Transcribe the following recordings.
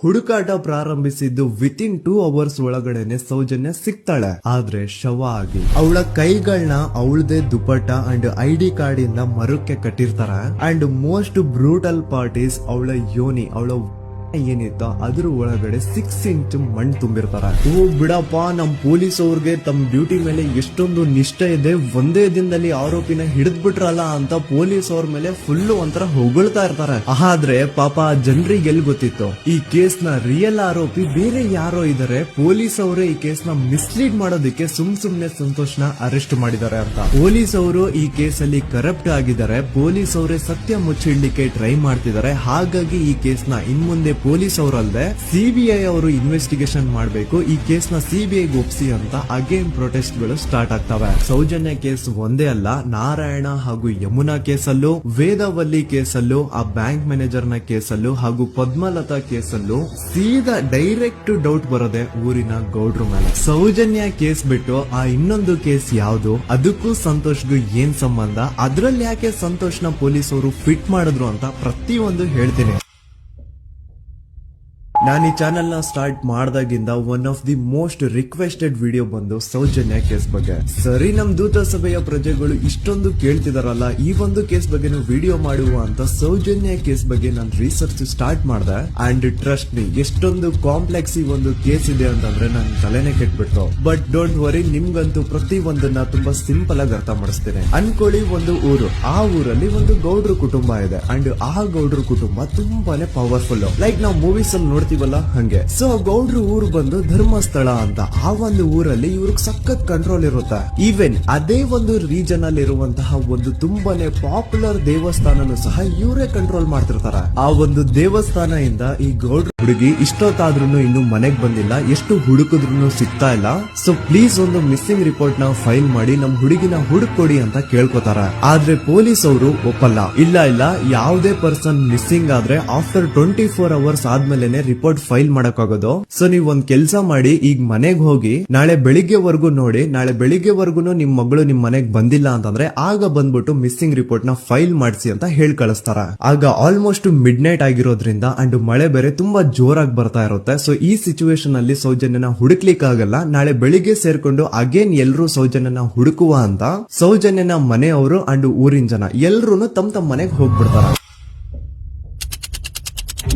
ಹುಡುಕಾಟ ಪ್ರಾರಂಭಿಸಿದ್ದು within 2 hours ಒಳಗಡೆನೆ ಸೌಜನ್ಯ ಸಿಗ್ತಾಳೆ. ಆದ್ರೆ ಶವ ಆಗಿ ಅವಳ ಕೈಗಳನ್ನ ಅವಳದೇ ದುಪಟ್ಟ ಅಂಡ್ ID ಕಾರ್ಡ್ ಇಂದ ಮರಕ್ಕೆ ಕಟ್ಟಿರ್ತಾರೆ. And most brutal part is ಅವಳ ಯೋನಿ, ಅವಳ ಏನಿತ್ತು ಅದ್ರ ಒಳಗಡೆ 6 ಇಂಚ್ ಮಣ್ಣು ತುಂಬಿರ್ತಾರ. ಓ ಬಿಡಪ್ಪ, ನಮ್ ಪೊಲೀಸ್ ಅವ್ರಿಗೆ ತಮ್ಮ ಡ್ಯೂಟಿ ಮೇಲೆ ಎಷ್ಟೊಂದು ನಿಷ್ಠೆ ಇದೆ, ಒಂದೇ ದಿನದಲ್ಲಿ ಆರೋಪಿನ ಹಿಡಿದ್ ಬಿಟ್ರಲ್ಲ ಅಂತ ಪೊಲೀಸ್ ಅವ್ರ ಮೇಲೆ ಫುಲ್ ಒಂಥರ ಹೊಗಳ್ತಾ ಇರ್ತಾರೆ. ಆದ್ರೆ ಪಾಪ ಜನರಿಗೆ ಎಲ್ಲಿ ಗೊತ್ತಿತ್ತು ಈ ಕೇಸ್ ನ ರಿಯಲ್ ಆರೋಪಿ ಬೇರೆ ಯಾರೋ ಇದಾರೆ, ಪೊಲೀಸ್ ಅವರೇ ಈ ಕೇಸ್ ನ ಮಿಸ್ಲೀಡ್ ಮಾಡೋದಕ್ಕೆ ಸುಮ್ನೆ ಸಂತೋಷ್ನ ಅರೆಸ್ಟ್ ಮಾಡಿದ್ದಾರೆ ಅಂತ. ಪೊಲೀಸ್ ಅವರು ಈ ಕೇಸ್ ಅಲ್ಲಿ ಕರಪ್ಟ್ ಆಗಿದ್ದಾರೆ, ಪೊಲೀಸ್ ಅವರೇ ಸತ್ಯ ಮುಚ್ಚಿಡ್ಲಿಕ್ಕೆ ಟ್ರೈ ಮಾಡ್ತಿದ್ದಾರೆ. ಹಾಗಾಗಿ ಈ ಕೇಸ್ ನ ಇನ್ಮುಂದೆ ಪೊಲೀಸ್ ಅವರಲ್ಲದೆ CBI ಅವರು ಇನ್ವೆಸ್ಟಿಗೇಷನ್ ಮಾಡಬೇಕು, ಈ ಕೇಸ್ ನ CBI ಒಪ್ಸಿ ಅಂತ ಅಗೇನ್ ಪ್ರೊಟೆಸ್ಟ್ ಗಳು ಸ್ಟಾರ್ಟ್ ಆಗ್ತವೆ. ಸೌಜನ್ಯ ಕೇಸ್ ಒಂದೇ ಅಲ್ಲ, ನಾರಾಯಣ ಹಾಗೂ ಯಮುನಾ ಕೇಸಲ್ಲೂ, ವೇದವಲ್ಲಿ ಕೇಸಲ್ಲೂ, ಆ ಬ್ಯಾಂಕ್ ಮ್ಯಾನೇಜರ್ ನ ಕೇಸಲ್ಲೂ ಹಾಗೂ ಪದ್ಮಲತಾ ಕೇಸಲ್ಲೂ ಸೀದಾ ಡೈರೆಕ್ಟ್ ಡೌಟ್ ಬರೋದೆ ಊರಿನ ಗೌಡ್ರ ಮೇಲೆ. ಸೌಜನ್ಯ ಕೇಸ್ ಬಿಟ್ಟು ಆ ಇನ್ನೊಂದು ಕೇಸ್ ಯಾವುದು, ಅದಕ್ಕೂ ಸಂತೋಷ್ಗೂ ಏನ್ ಸಂಬಂಧ, ಅದ್ರಲ್ಲಿ ಯಾಕೆ ಸಂತೋಷ್ನ ಪೊಲೀಸ್ ಅವರು ಫಿಟ್ ಮಾಡಿದ್ರು ಅಂತ ಪ್ರತಿಯೊಂದು ಹೇಳ್ತೀನಿ. ನಾನು ಈ ಚಾನೆಲ್ ನ ಸ್ಟಾರ್ಟ್ ಮಾಡ್ದಾಗಿಂದ one of the most requested video ಬಂದು ಸೌಜನ್ಯ ಕೇಸ್ ಬಗ್ಗೆ. ಸರಿ, ನಮ್ ದೂತ ಸಭೆಯ ಪ್ರಜೆಗಳು ಇಷ್ಟೊಂದು ಕೇಳ್ತಿದಾರಲ್ಲ, ಈ ಒಂದು ಕೇಸ್ ಬಗ್ಗೆ ವಿಡಿಯೋ ಮಾಡುವ ಅಂತ ಸೌಜನ್ಯ ಕೇಸ್ ಬಗ್ಗೆ ನಾನು ರಿಸರ್ಚ್ ಸ್ಟಾರ್ಟ್ ಮಾಡ್ದೆ. ಅಂಡ್ ಟ್ರಸ್ಟ್ ಮಿ, ಎಷ್ಟೊಂದು ಕಾಂಪ್ಲೆಕ್ಸ್ ಈ ಒಂದು ಕೇಸ್ ಇದೆ ಅಂತಂದ್ರೆ ನನ್ ತಲೆನೇ ಕೆಟ್ಬಿಡ್ತು. ಬಟ್ ಡೋಂಟ್ ವರಿ, ನಿಮ್ಗಂತೂ ಪ್ರತಿ ಒಂದನ್ನ ತುಂಬಾ ಸಿಂಪಲ್ ಆಗಿ ಅರ್ಥ ಮಾಡಿಸ್ತೇನೆ. ಅನ್ಕೊಳ್ಳಿ, ಒಂದು ಊರು, ಆ ಊರಲ್ಲಿ ಒಂದು ಗೌಡ್ರ ಕುಟುಂಬ ಇದೆ. ಅಂಡ್ ಆ ಗೌಡ್ರ ಕುಟುಂಬ ತುಂಬಾನೇ ಪವರ್ಫುಲ್, ಲೈಕ್ ನಾವು ಮೂವೀಸ್ ಅಲ್ಲಿ ನೋಡ್ತೀವಲ್ಲ ಹಂಗೆ. ಸೊ ಗೌಡ್ರು ಊರು ಬಂದು ಧರ್ಮಸ್ಥಳ ಅಂತ, ಆ ಒಂದು ಊರಲ್ಲಿ ಇವ್ರಿಗೆ ಸಖತ್ ಕಂಟ್ರೋಲ್ ಇರುತ್ತೆ. ಈವನ್ ಅದೇ ಒಂದು ರೀಜನ್ ಅಲ್ಲಿ ಇರುವಂತಹ ಒಂದು ತುಂಬಾನೇ ಪಾಪ್ಯುಲರ್ ದೇವಸ್ಥಾನನು ಸಹ ಇವರೇ ಕಂಟ್ರೋಲ್ ಮಾಡ್ತಿರ್ತಾರೆ. ಆ ಒಂದು ದೇವಸ್ಥಾನ ಇಂದ ಈ ಗೌಡ್ರ ಹುಡುಗಿ ಇಷ್ಟೊತ್ತಾದ್ರೂ ಇನ್ನು ಮನೆಗ್ ಬಂದಿಲ್ಲ, ಎಷ್ಟು ಹುಡುಕಿದ್ರು ಸಿಗ್ತಾ ಇಲ್ಲ. ಸೊ ಪ್ಲೀಸ್ ಒಂದು ಮಿಸ್ಸಿಂಗ್ ರಿಪೋರ್ಟ್ ನ ಫೈಲ್ ಮಾಡಿ ನಮ್ ಹುಡುಗಿನ ಹುಡುಕೊಡಿ ಅಂತ ಕೇಳ್ಕೊತಾರ. ಆದ್ರೆ ಪೊಲೀಸ್ ಅವರು ಒಪ್ಪಲ್ಲ. ಇಲ್ಲ ಯಾವುದೇ ಪರ್ಸನ್ ಮಿಸ್ಸಿಂಗ್ ಆದ್ರೆ ಆಫ್ಟರ್ 24 ಅವರ್ಸ್ ಆದ್ಮೇಲೆ ರಿಪೋರ್ಟ್ ಫೈಲ್ ಮಾಡಕ್ಕಾಗೋದು. ಸೊ ನೀವ್ ಒಂದ್ ಕೆಲ್ಸ ಮಾಡಿ, ಈಗ ಮನೆಗ್ ಹೋಗಿ ನಾಳೆ ಬೆಳಿಗ್ಗೆವರೆಗೂ ನೋಡಿ, ನಾಳೆ ಬೆಳಿಗ್ಗೆವರೆಗೂ ನಿಮ್ ಮಗಳು ನಿಮ್ ಮನೆಗ್ ಬಂದಿಲ್ಲ ಅಂತಂದ್ರೆ ಆಗ ಬಂದ್ಬಿಟ್ಟು ಮಿಸ್ಸಿಂಗ್ ರಿಪೋರ್ಟ್ ನ ಫೈಲ್ ಮಾಡಿಸಿ ಅಂತ ಹೇಳಿ ಕಳಿಸ್ತಾರ. ಆಗ ಆಲ್ಮೋಸ್ಟ್ ಮಿಡ್ ನೈಟ್ ಆಗಿರೋದ್ರಿಂದ ಅಂಡ್ ಮಳೆ ಬೇರೆ ತುಂಬಾ ಜೋರಾಗಿ ಬರ್ತಾ ಇರುತ್ತೆ. ಸೊ ಈ ಸಿಚುವೇಶನ್ ಅಲ್ಲಿ ಸೌಜನ್ಯನ ಹುಡುಕ್ಲಿಕ್ಕೆ ಆಗಲ್ಲ. ನಾಳೆ ಬೆಳಿಗ್ಗೆ ಸೇರ್ಕೊಂಡು ಅಗೇನ್ ಎಲ್ರು ಸೌಜನ್ಯನ ಹುಡುಕುವ ಅಂತ ಸೌಜನ್ಯನ ಮನೆಯವರು ಅಂಡ್ ಊರಿನ ಜನ ಎಲ್ರು ತಮ್ಮ ಮನೆಗೆ ಹೋಗ್ಬಿಡ್ತಾರ.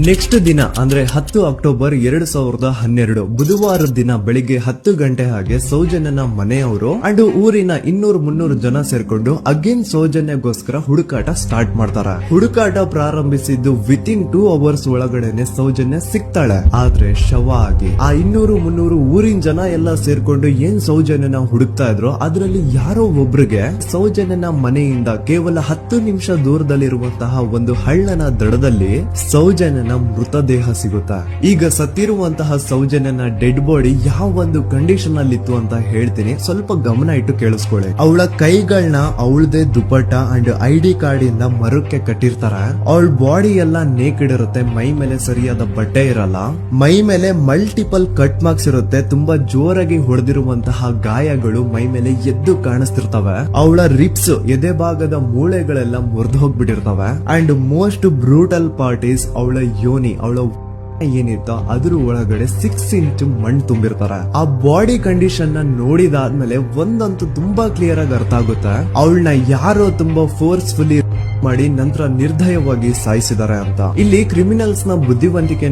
ನೆಕ್ಸ್ಟ್ ದಿನ ಅಂದ್ರೆ 10 ಅಕ್ಟೋಬರ್ 2012 ಬುಧವಾರದ ದಿನ ಬೆಳಿಗ್ಗೆ 10 ಗಂಟೆ ಹಾಗೆ ಸೌಜನ್ಯನ ಮನೆಯವರು ಅಂಡ್ ಊರಿನ 200-300 ಜನ ಸೇರ್ಕೊಂಡು ಅಗೇನ್ ಸೌಜನ್ಯಗೋಸ್ಕರ ಹುಡುಕಾಟ ಸ್ಟಾರ್ಟ್ ಮಾಡ್ತಾರ. ಹುಡುಕಾಟ ಪ್ರಾರಂಭಿಸಿದ್ದು ವಿತಿನ್ 2 ಅವರ್ಸ್ ಒಳಗಡೆನೆ ಸೌಜನ್ಯ ಸಿಗ್ತಾಳೆ. ಆದ್ರೆ ಶವ ಆಗಿ ಆ 200-300 ಊರಿನ ಜನ ಎಲ್ಲ ಸೇರ್ಕೊಂಡು ಏನ್ ಸೌಜನ್ಯನ ಹುಡುಕ್ತಾ ಇದ್ರು, ಅದ್ರಲ್ಲಿ ಯಾರೋ ಒಬ್ರಿಗೆ ಸೌಜನ್ಯನ ಮನೆಯಿಂದ ಕೇವಲ 10 ನಿಮಿಷ ದೂರದಲ್ಲಿರುವಂತಹ ಒಂದು ಹಳ್ಳನ ದಡದಲ್ಲಿ ಸೌಜನ್ಯನ ಮೃತದೇಹ ಸಿಗುತ್ತಾ. ಈಗ ಸತ್ತಿರುವಂತಹ ಸೌಜನ್ಯನ ಡೆಡ್ ಬಾಡಿ ಯಾವ ಒಂದು ಕಂಡೀಷನ್ ಅಲ್ಲಿ ಇತ್ತು ಅಂತ ಹೇಳ್ತೀನಿ, ಸ್ವಲ್ಪ ಗಮನ ಇಟ್ಟು ಕೇಳಿಸ್ಕೊಳ್ಳಿ. ಅವಳ ಕೈಗಳನ್ನ ಅವಳದೇ ದುಪಟ್ಟ ಅಂಡ್ ID ಕಾರ್ಡ್ ಇಂದ ಮರಕ್ಕೆ ಕಟ್ಟಿರ್ತಾರೆ. ಅವಳ ಬಾಡಿ ಎಲ್ಲ ನೇಕೆಡ್ ಇರುತ್ತೆ, ಮೈ ಮೇಲೆ ಸರಿಯಾದ ಬಟ್ಟೆ ಇರಲ್ಲ, ಮೈ ಮೇಲೆ ಮಲ್ಟಿಪಲ್ ಕಟ್ ಮಾರ್ಕ್ಸ್ ಇರುತ್ತೆ, ತುಂಬಾ ಜೋರಾಗಿ ಹೊಡೆದಿರುವಂತಹ ಗಾಯಗಳು ಮೈ ಮೇಲೆ ಎದ್ದು ಕಾಣಿಸ್ತಿರ್ತವೆ. ಅವಳ ರಿಪ್ಸ್, ಎದೆ ಭಾಗದ ಮೂಳೆಗಳೆಲ್ಲ ಮುರಿದು ಹೋಗ್ಬಿಟ್ಟಿರ್ತವೆ. And most brutal part is ಅವಳ ಯೋನಿ, ಅವಳ ಏನಿತ್ತು ಅದ್ರ ಒಳಗಡೆ 6 ಇಂಚ್ ಮಣ್ಣು ತುಂಬಿರ್ತಾರೆ. ಆ ಬಾಡಿ ಕಂಡೀಷನ್ ನ ನೋಡಿದಾದ್ಮೇಲೆ ಒಂದಂತೂ ತುಂಬಾ ಕ್ಲಿಯರ್ ಆಗಿ ಅರ್ಥ ಆಗುತ್ತೆ, ಅವಳನ್ನ ಯಾರೋ ತುಂಬಾ ಫೋರ್ಸ್ಫುಲಿ ಮಾಡಿ ನಂತರ ನಿರ್ದಯವಾಗಿ ಸಾಯಿಸಿದ್ದಾರೆ ಅಂತ. ಇಲ್ಲಿ ಕ್ರಿಮಿನಲ್ಸ್ ನ ಬುದ್ಧಿವಂತಿಕೆ